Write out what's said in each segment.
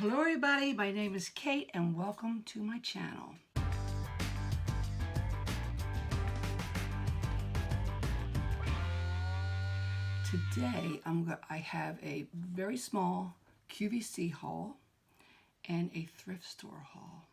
Hello everybody, my name is Kate and welcome to my channel. Today I have a very small QVC haul and a thrift store haul.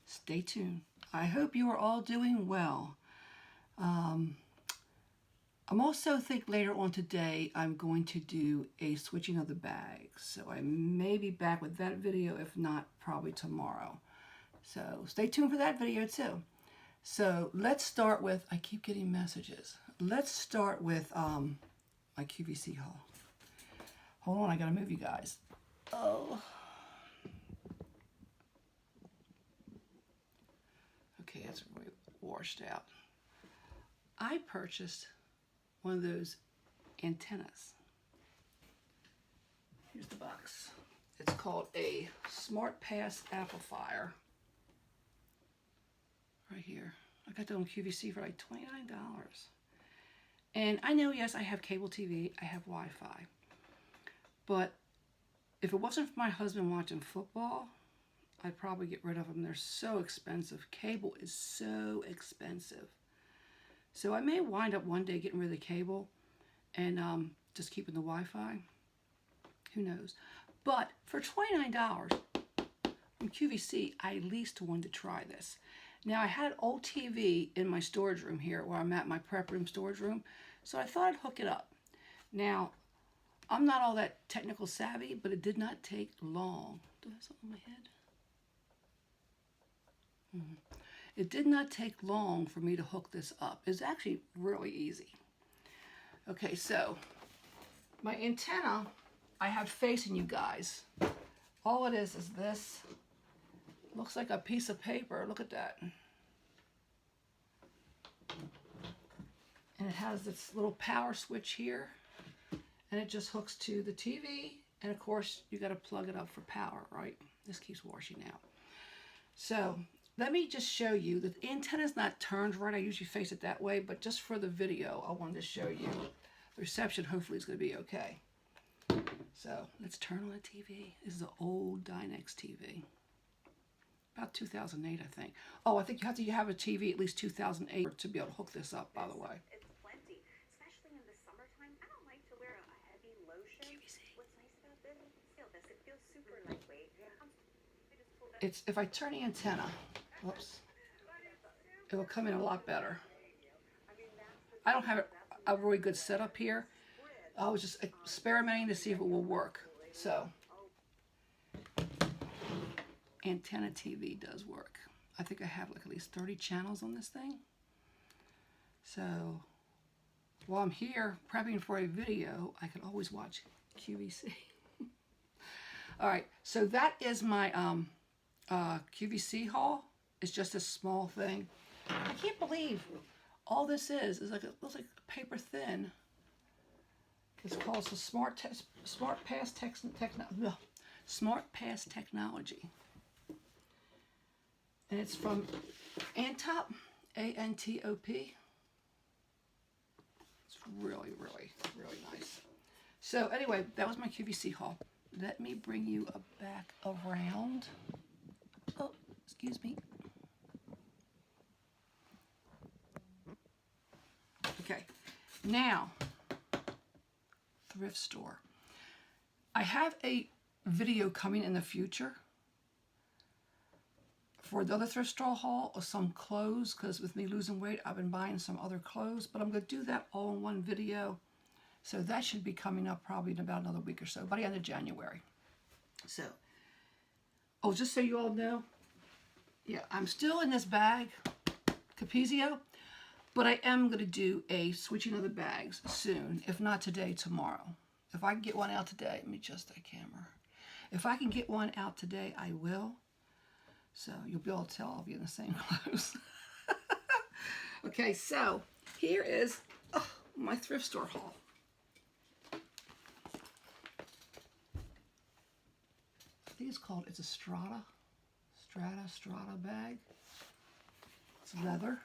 Stay tuned. I hope you are all doing well. I'm also think later on today I'm going to do a switching of the bags. So I may be back with that video, if not probably tomorrow. So stay tuned for that video too. So let's start with, I keep getting messages. Let's start with my QVC haul. Hold on, I gotta move you guys. Oh. Okay, that's really washed out. I purchased one of those antennas. Here's the box. It's called a Smart Pass amplifier. Right here. I got that on QVC for like $29. And I know, yes, I have cable TV, I have Wi-Fi. But if it wasn't for my husband watching football, I'd probably get rid of them. They're so expensive. Cable is so expensive. So I may wind up one day getting rid of the cable and just keeping the Wi-Fi. Who knows? But for $29 from QVC, I at least wanted to try this. Now I had an old TV in my storage room here where I'm at, my prep room storage room. So I thought I'd hook it up. Now, I'm not all that technical savvy, but it did not take long. Do I have something on my head? It did not take long for me to hook this up. It's actually really easy. Okay, so my antenna I have facing you guys. All it is this. Looks like a piece of paper. Look at that. And it has this little power switch here. And it just hooks to the TV. And of course, you got to plug it up for power, right? This keeps washing out. So let me just show you. The antenna's not turned right. I usually face it that way. But just for the video, I wanted to show you. The reception hopefully is going to be okay. So let's turn on the TV. This is an old Dynex TV. About 2008, I think. Oh, I think you have a TV at least 2008 to be able to hook this up, by the way. It's plenty, especially in the summertime. I don't like to wear a heavy lotion. QVC. What's nice about this? Feel this. It feels super lightweight. It's if I turn the antenna, whoops, it will come in a lot better. I don't have a really good setup here. I was just experimenting to see if it will work. So, antenna TV does work. I think I have like at least 30 channels on this thing. So, while I'm here prepping for a video, I can always watch QVC. All right, so that is my QVC haul. It's just a small thing. I can't believe all this is like it looks like paper thin. It's called the Smart Pass Technology, and it's from Antop, A-N-T-O-P. It's really, really, really nice. So anyway, that was my QVC haul. Let me bring you back around. Oh, excuse me. Okay, now. Thrift store. I have a video coming in the future for the other thrift store haul of some clothes, because with me losing weight I've been buying some other clothes, but I'm going to do that all in one video. So that should be coming up probably in about another week or so, by the end of January. So, oh, just so you all know, yeah, I'm still in this bag, Capezio. But I am going to do a switching of the bags soon, if not today, tomorrow. If I can get one out today, let me adjust that camera. If I can get one out today, I will. So you'll be able to tell I'll be in the same clothes. Okay, so here is my thrift store haul. I think it's a Strata bag. It's leather.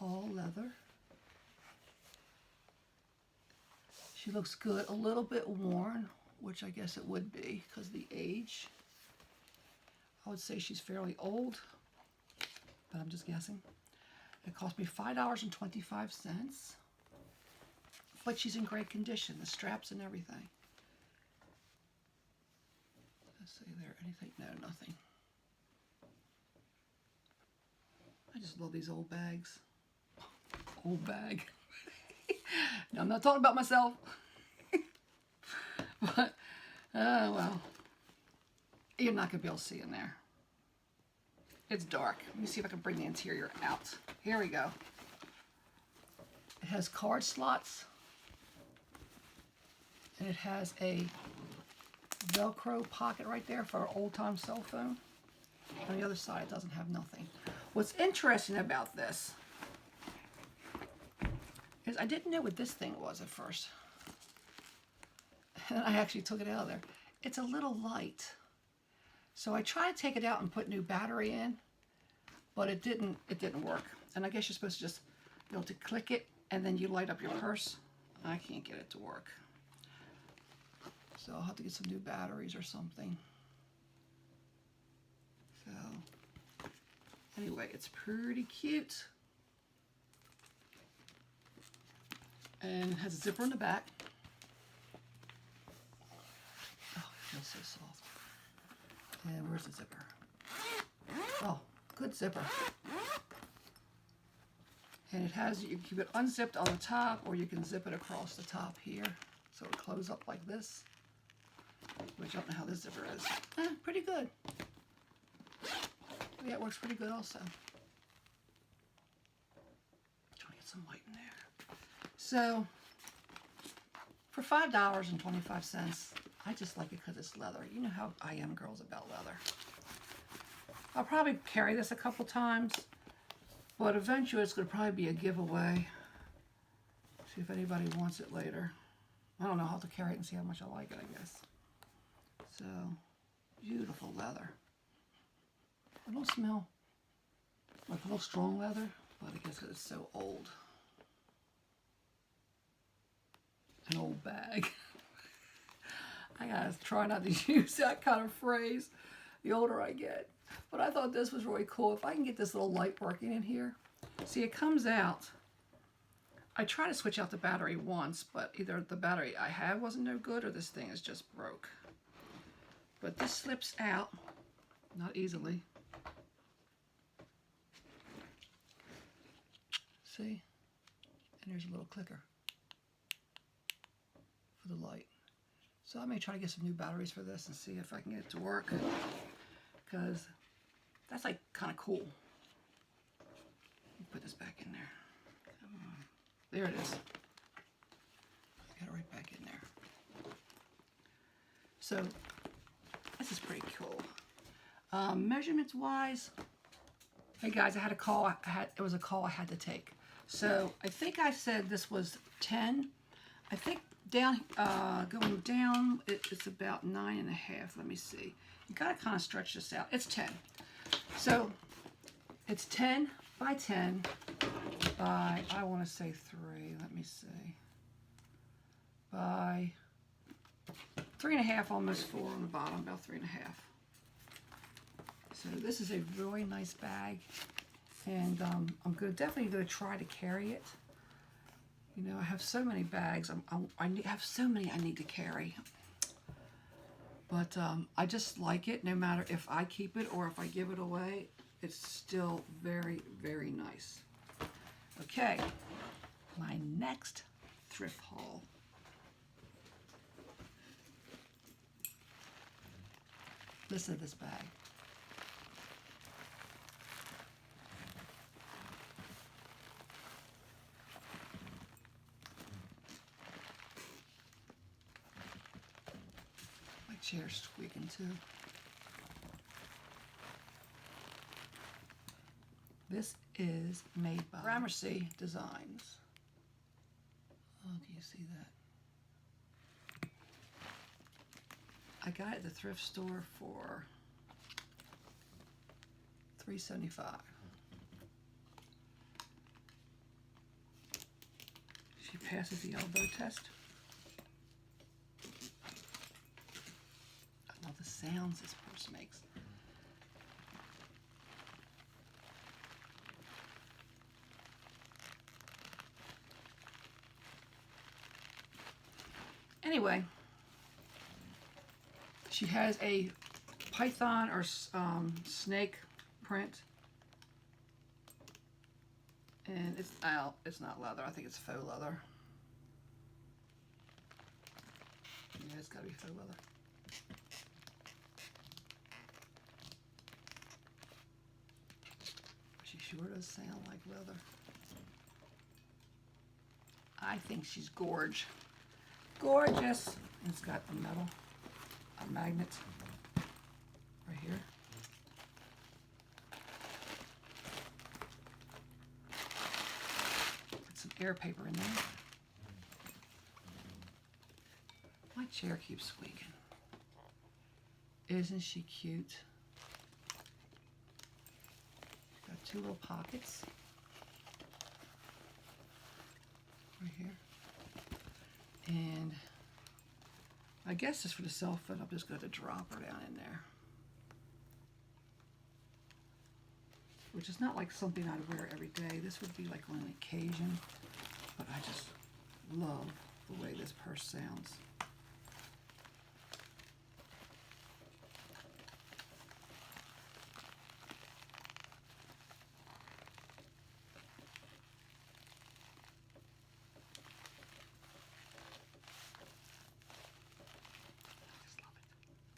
All leather. She looks good, a little bit worn, which I guess it would be because of the age. I would say she's fairly old, but I'm just guessing. It cost me $5.25, but she's in great condition, the straps and everything. Let's see there, anything? No, nothing. I just love these old bags. Old bag. No, I'm not talking about myself. But, well, you're not going to be able to see in there. It's dark. Let me see if I can bring the interior out. Here we go. It has card slots. And it has a Velcro pocket right there for an old-time cell phone. On the other side, it doesn't have nothing. What's interesting about this is I didn't know what this thing was at first. And I actually took it out of there. It's a little light. So I tried to take it out and put new battery in, but it didn't work. And I guess you're supposed to just be able to click it and then you light up your purse. I can't get it to work. So I'll have to get some new batteries or something. So anyway, it's pretty cute. And it has a zipper in the back. Oh, it feels so soft. And where's the zipper? Oh, good zipper. And it has, you can keep it unzipped on the top, or you can zip it across the top here. So it'll close up like this. Which I don't know how this zipper is. Pretty good. Yeah, it works pretty good also. Trying to get some light in there. So, for $5.25, I just like it because it's leather. You know how I am, girls, about leather. I'll probably carry this a couple times, but eventually it's going to probably be a giveaway. See if anybody wants it later. I don't know how to carry it and see how much I like it, I guess. So, beautiful leather. I don't smell like a little strong leather, but I guess it's so old. An old bag. I gotta try not to use that kind of phrase the older I get. But I thought this was really cool. If I can get this little light working in here. See, it comes out. I tried to switch out the battery once, but either the battery I have wasn't no good or this thing is just broke. But this slips out, not easily. See? And there's a little clicker for the light. So I may try to get some new batteries for this and see if I can get it to work. Because that's like kind of cool. Put this back in there. Come on. There it is. Got it right back in there. So this is pretty cool. Measurements wise, hey guys, I had a call. It was a call I had to take. So I think I said this was 10. I think down going down, it's about 9.5. Let me see. You gotta kind of stretch this out. It's 10. So it's 10 by 10 by, I want to say 3. Let me see. By 3.5, almost 4 on the bottom, about 3.5. So this is a really nice bag, and I'm definitely gonna try to carry it. You know, I have so many bags. I have so many I need to carry, but I just like it. No matter if I keep it or if I give it away, it's still very, very nice. Okay, my next thrift haul. Listen to this bag. My chair's squeaking too. This is made by Gramercy Designs. Oh, do you see that? I got it at the thrift store for $3.75. She passes the elbow test. sounds this purse makes. Anyway, she has a python or snake print, and it's not leather. I think it's faux leather. Yeah, it's got to be faux leather. She sure does sound like leather. I think she's gorgeous. Gorgeous. And it's got a magnet right here. Put some air paper in there. My chair keeps squeaking. Isn't she cute? Got two little pockets right here. And I guess just for the cell phone, I'm just going to drop her down in there. Which is not like something I'd wear every day. This would be like on an occasion. But I just love the way this purse sounds.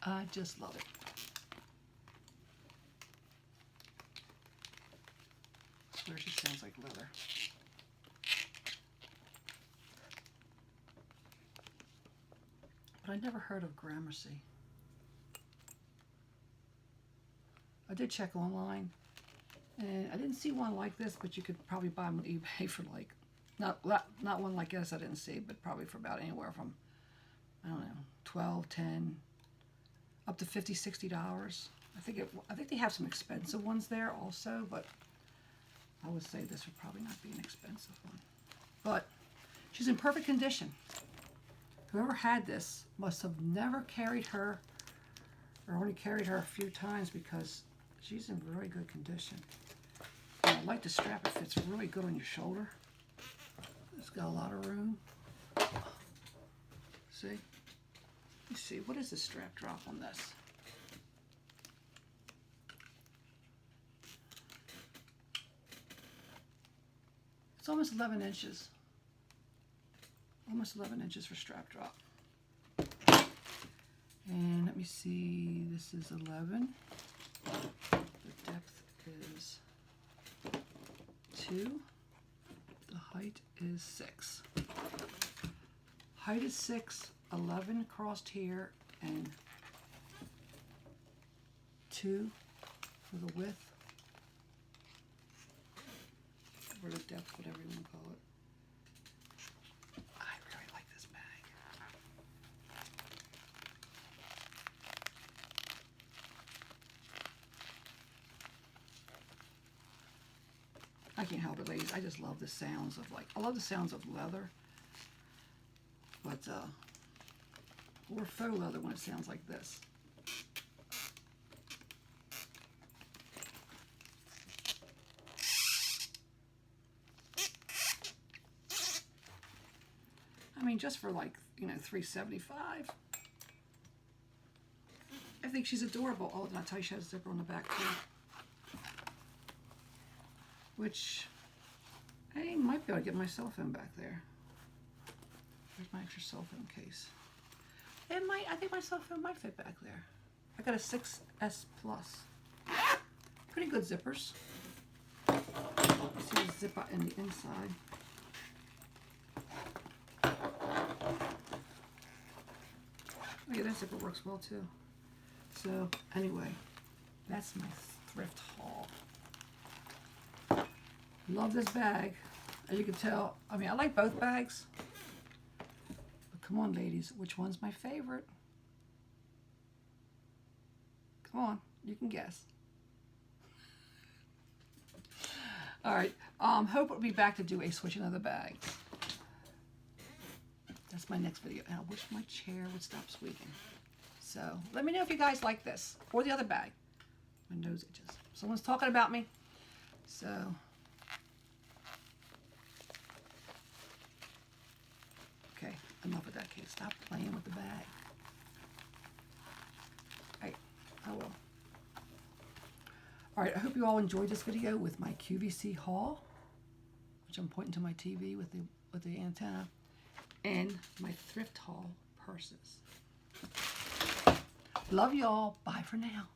I just love it. I swear she sounds like leather. But I never heard of Gramercy. I did check online, and I didn't see one like this, but you could probably buy them on eBay for like, not one like this I didn't see, but probably for about anywhere from, I don't know, 12, 10, up to $50, $60. I think they have some expensive ones there also, but I would say this would probably not be an expensive one. But she's in perfect condition. Whoever had this must have never carried her, or only carried her a few times, because she's in really good condition. And I like the strap. It fits really good on your shoulder. It's got a lot of room. See? Let's see, what is the strap drop on this? It's almost 11 inches. Almost 11 inches for strap drop. And let me see, this is 11. The depth is 2. The height is 6. Height is 6. 11 crossed here, and 2 for the width, or the depth, whatever you want to call it. I really like this bag. I can't help it, ladies. I just love the sounds of, like, I love the sounds of leather, but or faux leather when it sounds like this. I mean, just for like, you know, $3.75. I think she's adorable. Oh, did I tell you she has a zipper on the back too? Which I might be able to get my cell phone back there. There's my extra cell phone case. I think my cell phone might fit back there. I got a 6S Plus. Pretty good zippers. You see the zip in the inside. Oh yeah, that zipper works well too. So anyway, that's my thrift haul. Love this bag. As you can tell, I mean, I like both bags. Come on, ladies, which one's my favorite? Come on, you can guess. All right, hope we'll be back to do a switching of the bags. That's my next video, and I wish my chair would stop squeaking. So let me know if you guys like this or the other bag. My nose itches. Someone's talking about me. So okay, enough of that, Kate. Stop playing with the bag. Right, I will. All right, I hope you all enjoyed this video with my QVC haul, which I'm pointing to my TV with the antenna, and my thrift haul purses. Love y'all. Bye for now.